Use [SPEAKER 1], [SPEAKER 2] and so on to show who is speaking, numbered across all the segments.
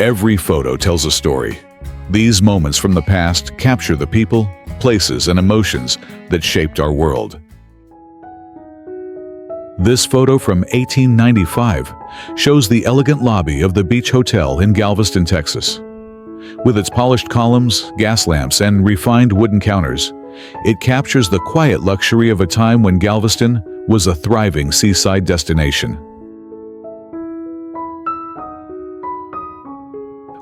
[SPEAKER 1] Every photo tells a story. These moments from the past capture the people, places, and emotions that shaped our world. This photo from 1895 shows the elegant lobby of the Beach Hotel in Galveston, Texas. With its polished columns, gas lamps, and refined wooden counters, it captures the quiet luxury of a time when Galveston was a thriving seaside destination.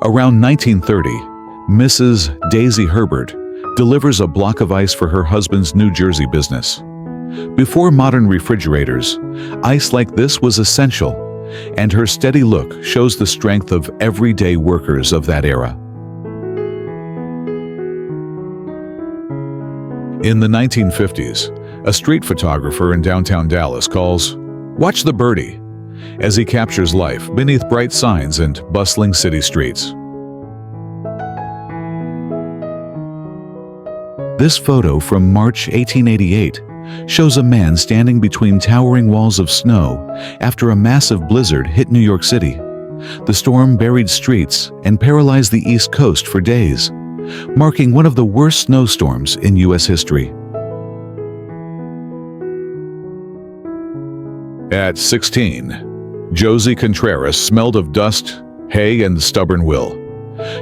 [SPEAKER 1] Around 1930, Mrs. Daisy Herbert delivers a block of ice for her husband's New Jersey business. Before modern refrigerators, ice like this was essential, and her steady look shows the strength of everyday workers of that era. In the 1950s, a street photographer in downtown Dallas calls, "Watch the birdie," as he captures life beneath bright signs and bustling city streets. This photo from March 1888 shows a man standing between towering walls of snow after a massive blizzard hit New York City. The storm buried streets and paralyzed the East Coast for days, marking one of the worst snowstorms in U.S. history. At 16, Josie Contreras smelled of dust, hay, and stubborn will.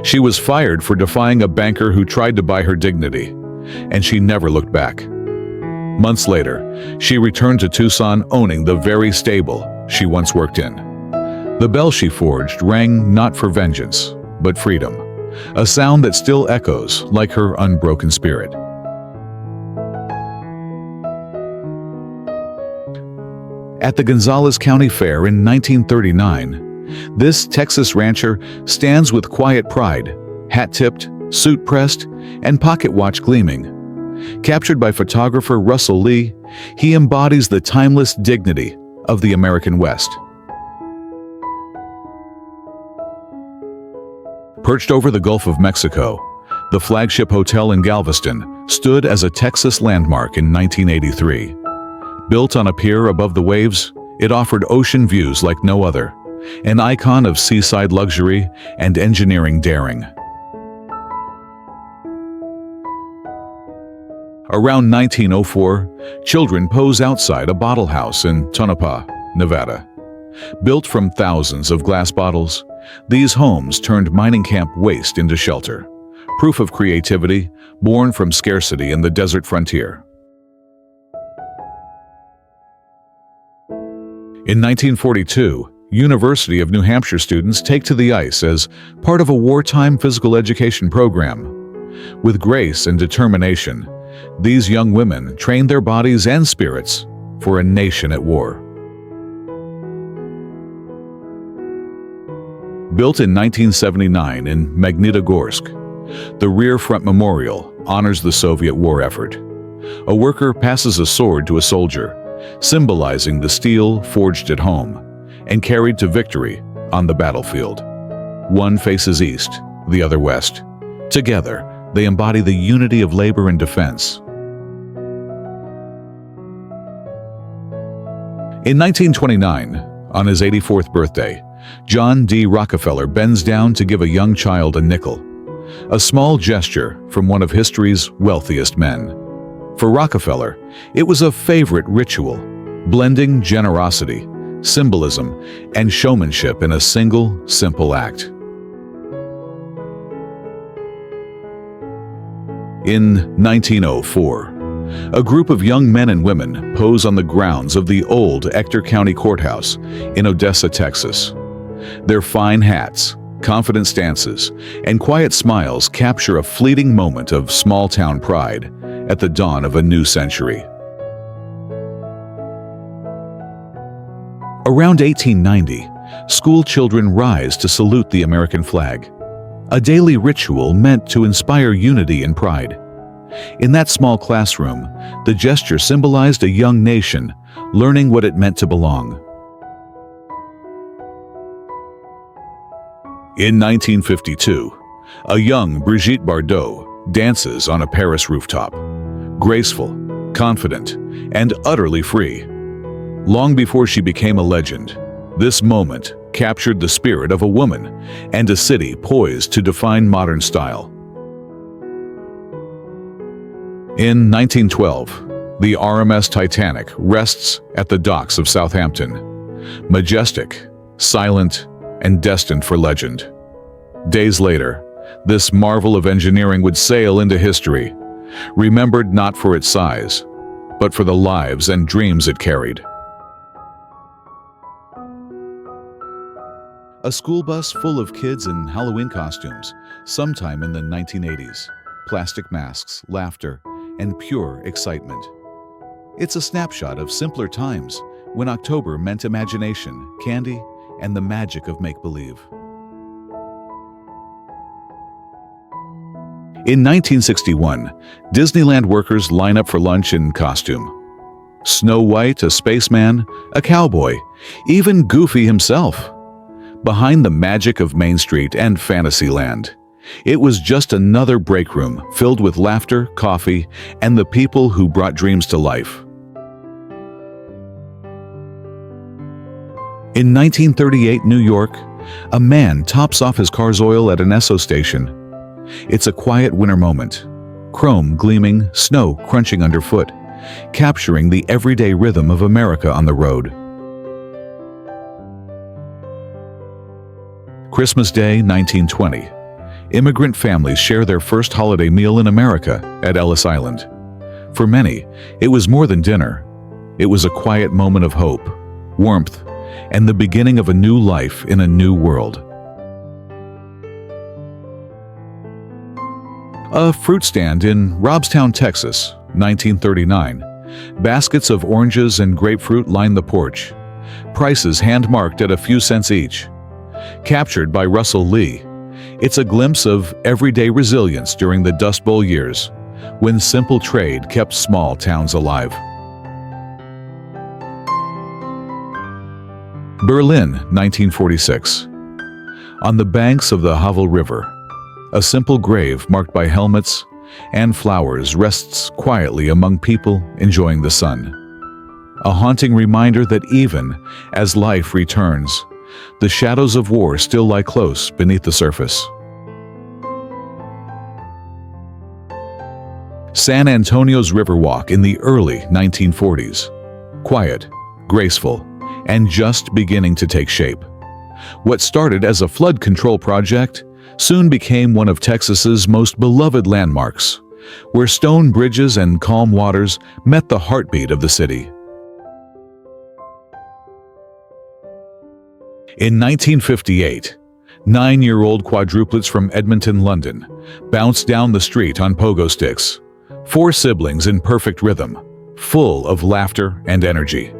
[SPEAKER 1] She was fired for defying a banker who tried to buy her dignity, and she never looked back. Months later, she returned to Tucson owning the very stable she once worked in. The bell she forged rang not for vengeance, but freedom, a sound that still echoes like her unbroken spirit. At the Gonzales County Fair in 1939, this Texas rancher stands with quiet pride, hat-tipped, suit pressed, and pocket watch gleaming. Captured by photographer Russell Lee, he embodies the timeless dignity of the American West. Perched over the Gulf of Mexico, the flagship hotel in Galveston stood as a Texas landmark in 1983. Built on a pier above the waves, it offered ocean views like no other, an icon of seaside luxury and engineering daring. Around 1904, children pose outside a bottle house in Tonopah, Nevada. Built from thousands of glass bottles, these homes turned mining camp waste into shelter, proof of creativity born from scarcity in the desert frontier. In 1942, University of New Hampshire students take to the ice as part of a wartime physical education program. With grace and determination, these young women trained their bodies and spirits for a nation at war. Built in 1979 in Magnitogorsk, the Rear Front Memorial honors the Soviet war effort. A worker passes a sword to a soldier, symbolizing the steel forged at home and carried to victory on the battlefield. One faces east, the other west. Together, they embody the unity of labor and defense. In 1929, on his 84th birthday, John D. Rockefeller bends down to give a young child a nickel, a small gesture from one of history's wealthiest men. For Rockefeller, it was a favorite ritual, blending generosity, symbolism, and showmanship in a single, simple act. In 1904, a group of young men and women pose on the grounds of the old Ector County Courthouse in Odessa, Texas. Their fine hats, confident stances, and quiet smiles capture a fleeting moment of small-town pride at the dawn of a new century. Around 1890, school children rise to salute the American flag, a daily ritual meant to inspire unity and pride. In that small classroom, the gesture symbolized a young nation learning what it meant to belong. In 1952, a young Brigitte Bardot dances on a Paris rooftop, graceful, confident, and utterly free. Long before she became a legend, this moment captured the spirit of a woman and a city poised to define modern style. In 1912, the RMS Titanic rests at the docks of Southampton, majestic, silent, and destined for legend. Days later, this marvel of engineering would sail into history, remembered not for its size, but for the lives and dreams it carried. A school bus full of kids in Halloween costumes, sometime in the 1980s. Plastic masks, laughter, and pure excitement. It's a snapshot of simpler times, when October meant imagination, candy, and the magic of make-believe. In 1961, Disneyland workers line up for lunch in costume. Snow White, a spaceman, a cowboy, even Goofy himself. Behind the magic of Main Street and Fantasyland, it was just another break room filled with laughter, coffee, and the people who brought dreams to life. In 1938 New York, a man tops off his car's oil at an Esso station. It's a quiet winter moment, chrome gleaming, snow crunching underfoot, capturing the everyday rhythm of America on the road. Christmas Day, 1920. Immigrant families share their first holiday meal in America at Ellis Island. For many, it was more than dinner. It was a quiet moment of hope, warmth, and the beginning of a new life in a new world. A fruit stand in Robstown, Texas, 1939. Baskets of oranges and grapefruit line the porch. Prices hand-marked at a few cents each. Captured by Russell Lee, it's a glimpse of everyday resilience during the Dust Bowl years, when simple trade kept small towns alive. Berlin, 1946. On the banks of the Havel River, a simple grave marked by helmets and flowers rests quietly among people enjoying the sun. A haunting reminder that even as life returns, the shadows of war still lie close beneath the surface. San Antonio's Riverwalk in the early 1940s. Quiet, graceful, and just beginning to take shape. What started as a flood control project soon became one of Texas's most beloved landmarks, where stone bridges and calm waters met the heartbeat of the city. In 1958, 9-year-old quadruplets from Edmonton, London, bounced down the street on pogo sticks. 4 siblings in perfect rhythm, full of laughter and energy.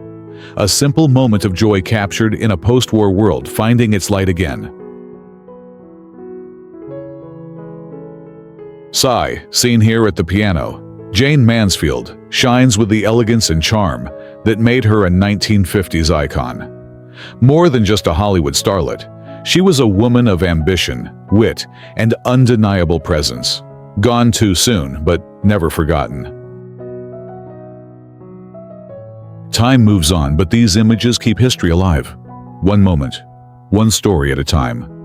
[SPEAKER 1] A simple moment of joy captured in a post-war world finding its light again. Sigh, seen here at the piano. Jane Mansfield shines with the elegance and charm that made her a 1950s icon. More than just a Hollywood starlet, she was a woman of ambition, wit, and undeniable presence. Gone too soon, but never forgotten. Time moves on, but these images keep history alive. One moment, one story at a time.